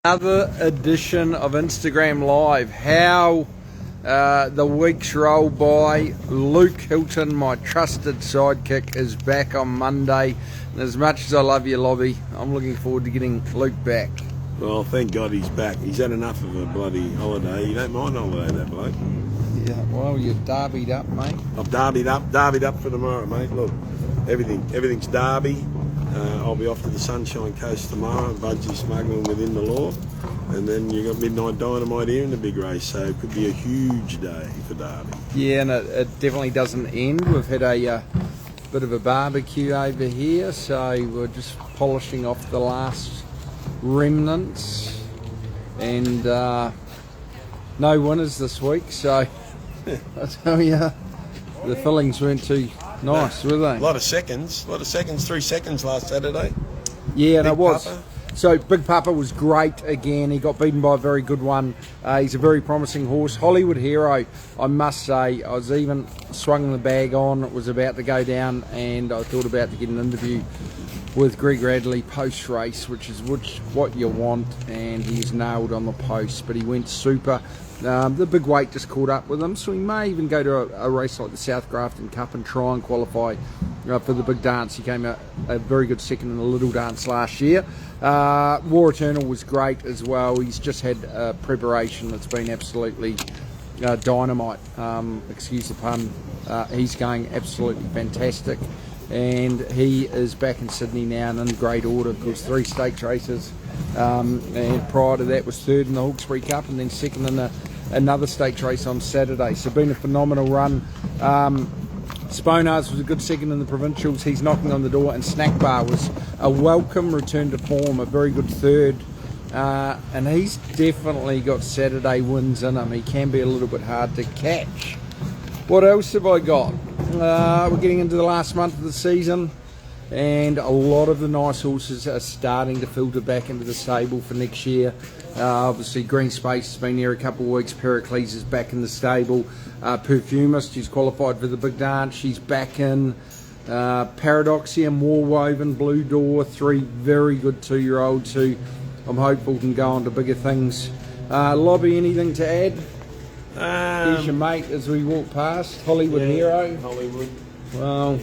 Another edition of Instagram Live. How the weeks roll by. Luke Hilton, my trusted sidekick, is back on Monday. And as much as I love you, Lobby, I'm looking forward to getting Luke back. Well, thank God he's back. He's had enough of a bloody holiday. You don't mind holiday, that bloke. Yeah, well, you're derbied up, mate. I've derbied up for tomorrow, mate. Look, everything's derby. I'll be off to the Sunshine Coast tomorrow, budgie smuggling within the law. And then you've got Midnight Dynamite here in the big race, so it could be a huge day for Derby. Yeah, and it definitely doesn't end. We've had a bit of a barbecue over here, so we're just polishing off the last remnants. And no winners this week, so I tell you, the fillings weren't too nice, were they? A lot of seconds, 3 seconds last Saturday. Yeah, and it was. Papa. So Big Papa was great again. He got beaten by a very good one. He's a very promising horse. Hollywood Hero, I must say, I was even swung the bag on. It was about to go down, and I thought about to get an interview with Greg Radley post-race, which is what you want, and he's nailed on the post, but he went super. The big weight just caught up with him, so he may even go to a race like the South Grafton Cup and try and qualify for the big dance. He came out a very good second in the little dance last year. War Eternal was great as well. He's just had preparation that's been absolutely dynamite. Excuse the pun. He's going absolutely fantastic, and he is back in Sydney now and in great order. Of course, 3 stakes races, and prior to that was third in the Hawkesbury Cup and then second in another stakes race on Saturday. So been a phenomenal run. Sponars was a good second in the provincials. He's knocking on the door, and Snack Bar was a welcome return to form, a very good third. And he's definitely got Saturday wins in him. He can be a little bit hard to catch. What else have I got? We're getting into the last month of the season, and a lot of the nice horses are starting to filter back into the stable for next year. Obviously, Green Space has been here a couple of weeks. Pericles is back in the stable. Perfumist, who's qualified for the big dance, she's back in. Paradoxium, Warwoven, Blue Door, 3 very good 2-year-olds who I'm hopeful can go on to bigger things. Lobby, anything to add? Here's your mate as we walk past, Hollywood Hero. Hollywood. Well,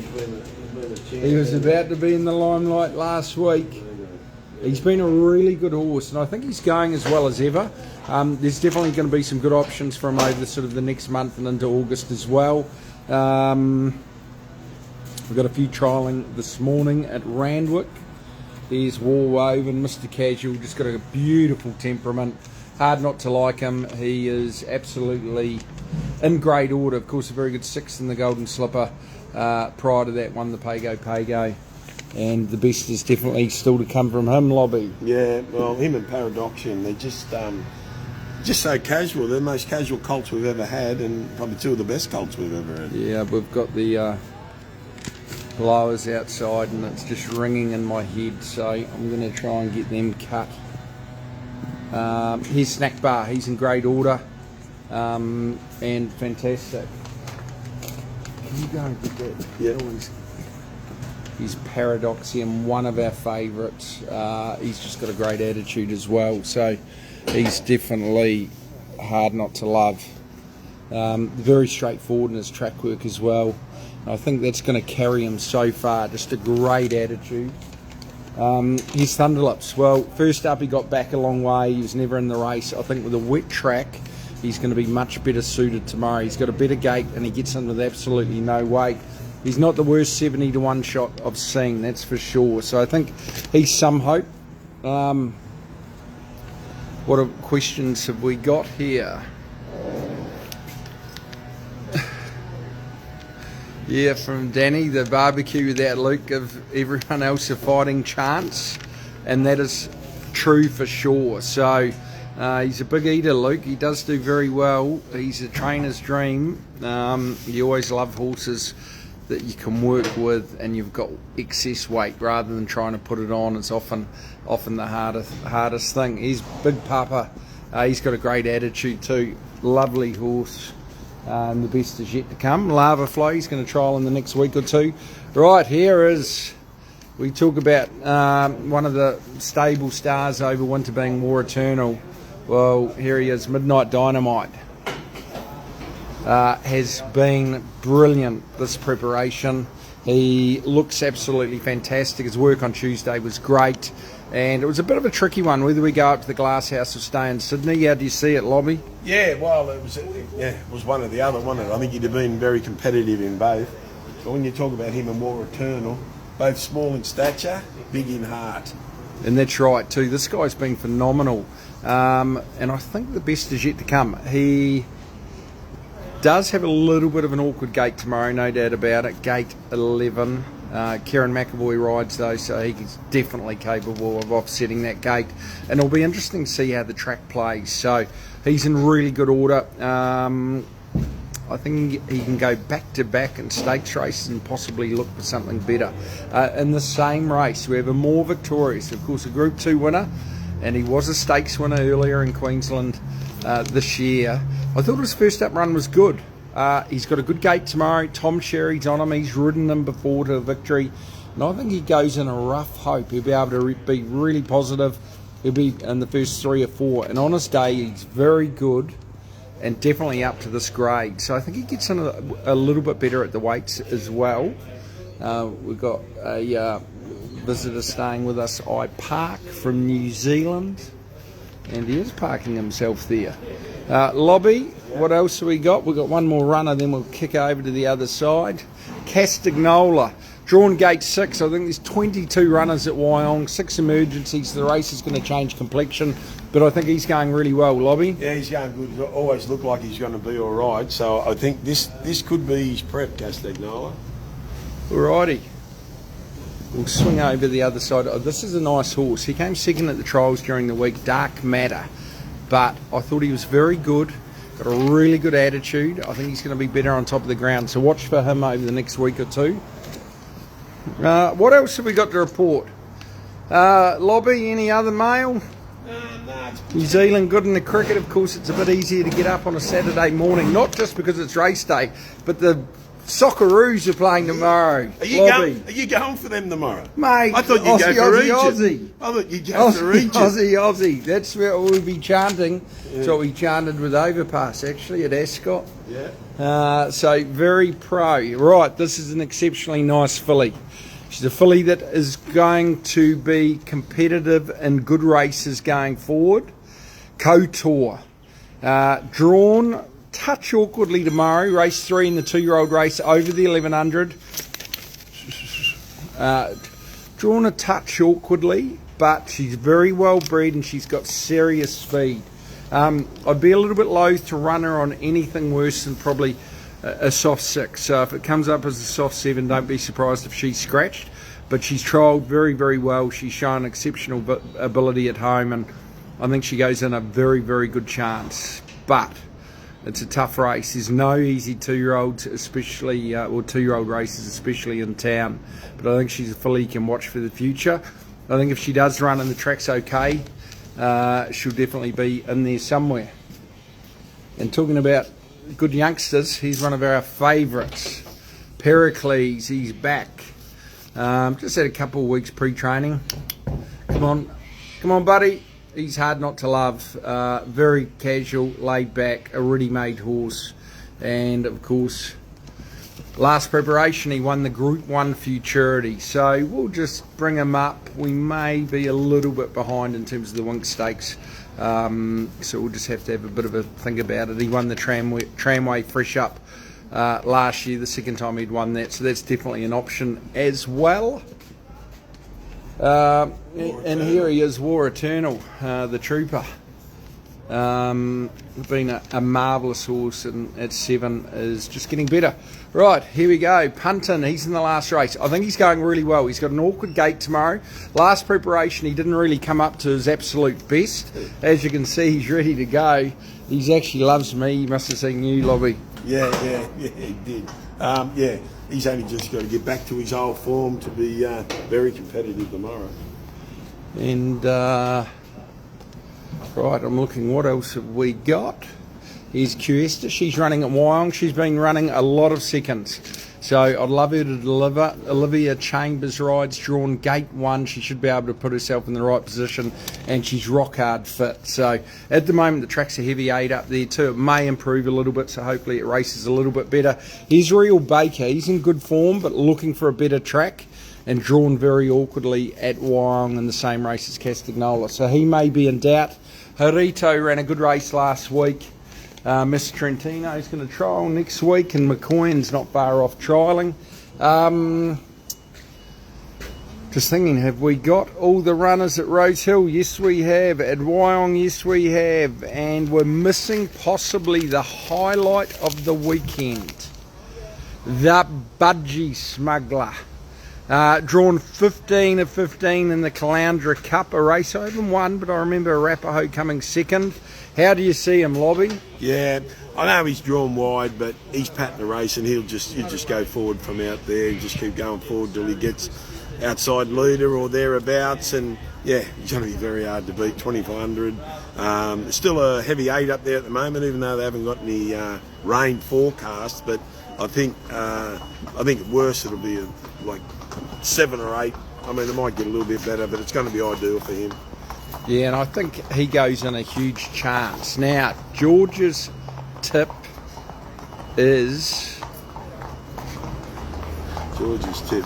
he was about to be in the limelight last week. He's been a really good horse, and I think he's going as well as ever. There's definitely going to be some good options for him over sort of the next month and into August as well. We've got a few trialling this morning at Randwick. There's Warwoven, Mr. Casual, just got a beautiful temperament. Hard not to like him. He is absolutely in great order. Of course, a very good 6th in the Golden Slipper. Prior to that, won the Pago. And the best is definitely still to come from him, Lobby. Yeah, well, him and Paradoxium, they're just so casual. They're the most casual colts we've ever had, and probably 2 of the best colts we've ever had. Yeah, we've got the blowers outside, and it's just ringing in my head, so I'm going to try and get them cut. Here's Snack Bar. He's in great order, and fantastic. Can you go and get that? Yeah. He's Paradoxium, one of our favourites. He's just got a great attitude as well, so he's definitely hard not to love. Very straightforward in his track work as well. I think that's going to carry him so far, just a great attitude. Here's Thunderlips. Well, first up he got back a long way. He was never in the race. I think with a wet track he's going to be much better suited tomorrow. He's got a better gait and he gets in with absolutely no weight. He's not the worst 70-to-1 shot I've seen, that's for sure. So I think he's some hope. What questions have we got here? Yeah, from Danny, the barbecue without Luke give everyone else a fighting chance, and that is true for sure. So he's a big eater, Luke. He does do very well. He's a trainer's dream. You always love horses that you can work with and you've got excess weight rather than trying to put it on. It's often the hardest thing. He's Big Papa. He's got a great attitude too. Lovely horse. And the best is yet to come. Lava Flow, he's going to trial in the next week or two. Right, here is We talk about one of the stable stars over winter being War Eternal. Well, here he is, Midnight Dynamite. Has been brilliant this preparation. He looks absolutely fantastic. His work on Tuesday was great. And it was a bit of a tricky one, whether we go up to the Glass House or stay in Sydney. How do you see it, Lobby? Yeah, well, it was one or the other, wasn't it? I think he'd have been very competitive in both. But when you talk about him and War Eternal, both small in stature, big in heart. And that's right too. This guy's been phenomenal. And I think the best is yet to come. He does have a little bit of an awkward gate tomorrow, no doubt about it. Gate 11. Kieran McAvoy rides though, so he's definitely capable of offsetting that gate, and it'll be interesting to see how the track plays. So he's in really good order. I think he can go back to back in stakes races and possibly look for something better. In the same race, we have a more victorious, of course, a Group 2 winner, and he was a stakes winner earlier in Queensland this year. I thought his first up run was good. He's got a good gate tomorrow. Tom Sherry's on him. He's ridden him before to a victory. And I think he goes in a rough hope. He'll be able to be really positive. He'll be in the first 3 or 4. And on his day, he's very good and definitely up to this grade. So I think he gets in a little bit better at the weights as well. We've got a visitor staying with us, I Park from New Zealand. And he is parking himself there. Lobby, what else have we got? We've got one more runner, then we'll kick over to the other side. Castagnola, drawn gate 6. I think there's 22 runners at Wyong, 6 emergencies. The race is going to change complexion, but I think he's going really well, Lobby. Yeah, he's going good. He always looked like he's going to be all right. So I think this could be his prep, Castagnola. Alrighty. We'll swing over the other side. Oh, this is a nice horse. He came second at the trials during the week, Dark Matter. But I thought he was very good, got a really good attitude. I think he's going to be better on top of the ground. So watch for him over the next week or two. What else have we got to report? Lobby, any other mail? No, New Zealand good in the cricket. Of course, it's a bit easier to get up on a Saturday morning, not just because it's race day, but the Socceroos are playing tomorrow. Are you going for them tomorrow? Mate, I thought you'd go for Regent. Aussie. I thought you'd go for Regent. Aussie. That's what we'll be chanting. Yeah. That's what we chanted with Overpass, actually, at Ascot. Yeah. So, very pro. Right, this is an exceptionally nice filly. She's a filly that is going to be competitive in good races going forward. Kotor. Drawn touch awkwardly tomorrow, race 3 in the 2-year-old race over the 1100. Drawn a touch awkwardly, but she's very well bred and she's got serious speed. I'd be a little bit loath to run her on anything worse than probably a soft 6. So if it comes up as a soft 7, don't be surprised if she's scratched. But she's trialled very, very well. She's shown exceptional ability at home, and I think she goes in a very, very good chance. But it's a tough race. There's no easy 2-year-olds, especially, or 2-year-old races, especially in town. But I think she's a filly you can watch for the future. I think if she does run and the track's okay, she'll definitely be in there somewhere. And talking about good youngsters, he's one of our favourites. Pericles, he's back. Just had a couple of weeks pre-training. Come on, buddy. He's hard not to love. Very casual, laid back, a ready-made horse. And, of course, last preparation, he won the Group 1 Futurity. So we'll just bring him up. We may be a little bit behind in terms of the Wink Stakes. So we'll just have to have a bit of a think about it. He won the Tramway Fresh Up last year, the second time he'd won that. So that's definitely an option as well. And here he is, War Eternal, the trooper. Been a marvellous horse, and at 7 is just getting better. Right, here we go. Punton, he's in the last race. I think he's going really well. He's got an awkward gate tomorrow. Last preparation, he didn't really come up to his absolute best. As you can see, he's ready to go. He actually loves me. He must have seen you, Lobby. Yeah, he did. He's only just got to get back to his old form to be very competitive tomorrow. And, right, I'm looking, what else have we got? Here's Cuesta. She's running at Wyong. She's been running a lot of seconds. So I'd love her to deliver. Olivia Chambers rides, drawn gate 1. She should be able to put herself in the right position, and she's rock hard fit. So at the moment the track's a heavy 8 up there too. It may improve a little bit, so hopefully it races a little bit better. Here's Real Baker. He's in good form but looking for a better track, and drawn very awkwardly at Wyong in the same race as Castagnola. So he may be in doubt. Harito ran a good race last week. Mr. Trentino's going to trial next week, and McCoy's not far off trialling. Just thinking, have we got all the runners at Rose Hill? Yes, we have. At Wyong, yes, we have. And we're missing possibly the highlight of the weekend, the Budgie Smuggler. Drawn 15 of 15 in the Caloundra Cup, a race I haven't won, but I remember Arapaho coming second. How do you see him, Lobby? Yeah, I know he's drawn wide, but he's patting the race, and he'll just go forward from out there. He'll just keep going forward till he gets outside leader or thereabouts, and yeah, he's going to be very hard to beat. 2,400. Still a heavy 8 up there at the moment, even though they haven't got any rain forecast. But I think at worst it'll be like 7 or 8. I mean, it might get a little bit better, but it's going to be ideal for him. Yeah, and I think he goes in a huge chance. Now, George's tip is... George's tip.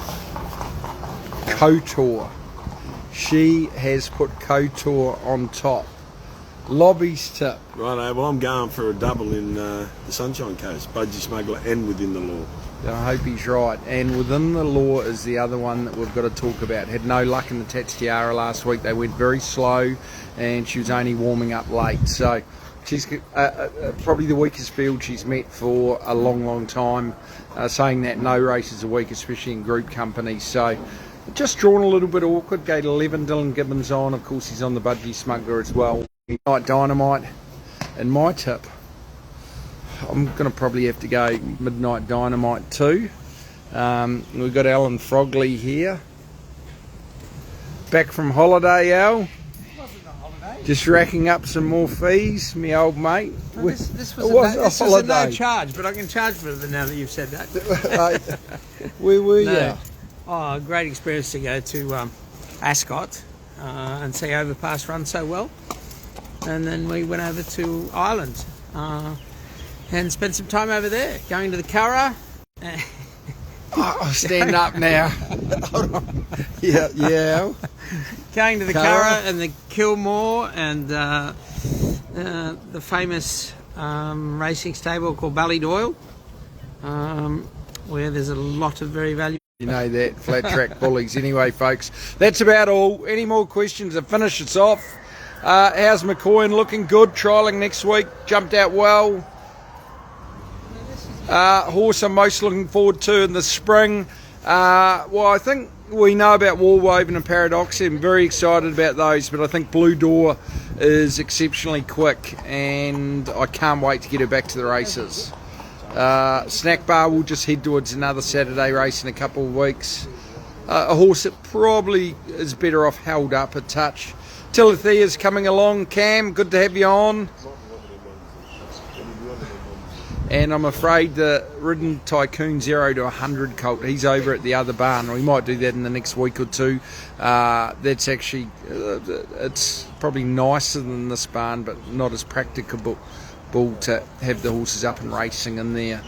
KOTOR. She has put KOTOR on top. Lobby's tip. Righto, well, I'm going for a double in the Sunshine Coast, Budgie Smuggler and Within the Law. I hope he's right. And Within the Law is the other one that we've got to talk about. Had no luck in the Tatiara last week. They went very slow, and she was only warming up late. So she's probably the weakest field she's met for a long, long time. Saying that, no races a week, especially in group company. So just drawn a little bit awkward. Gate 11, Dylan Gibbons on. Of course, he's on the Budgie Smuggler as well. Midnight Dynamite. And my tip, I'm going to probably have to go Midnight Dynamite too. We've got Alan Frogley here. Back from holiday, Al. It wasn't a holiday. Just racking up some more fees, me old mate. No, this was was a holiday. no charge, but I can charge for it now that you've said that. Where were No. you? Oh, great experience to go to Ascot and see Overpass run so well. And then we went over to Ireland and spent some time over there, going to the Curragh. Oh, stand up now. Hold on. Yeah. Going to the Curragh. Curragh and the Kilmore and the famous racing stable called Ballydoyle, where there's a lot of very valuable... You know that, flat track bullies. Anyway, folks, that's about all. Any more questions to finish us off? How's McCoy looking? Good. Trialling next week. Jumped out well. Horse I'm most looking forward to in the spring. Well, I think we know about Warwoven and Paradox. I'm very excited about those, but I think Blue Door is exceptionally quick, and I can't wait to get her back to the races. Snack Bar will just head towards another Saturday race in a couple of weeks. A horse that probably is better off held up a touch. Tilathea's coming along. Cam, good to have you on. And I'm afraid the Ridden Tycoon 0 to 100 colt, he's over at the other barn. We might do that in the next week or two. That's actually, it's probably nicer than this barn, but not as practicable to have the horses up and racing in there.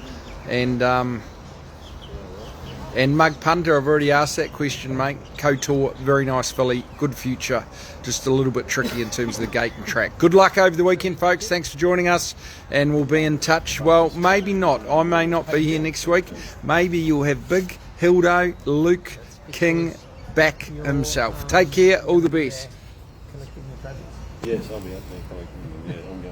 And Mug Punter, I've already asked that question, mate. KOTOR, very nice filly, good future. Just a little bit tricky in terms of the gate and track. Good luck over the weekend, folks. Thanks for joining us, and we'll be in touch. Well, maybe not. I may not be here next week. Maybe you'll have Big Hildo, Luke King back himself. Take care. All the best. Yes, I'll be up there collecting them. Yeah, I'm going.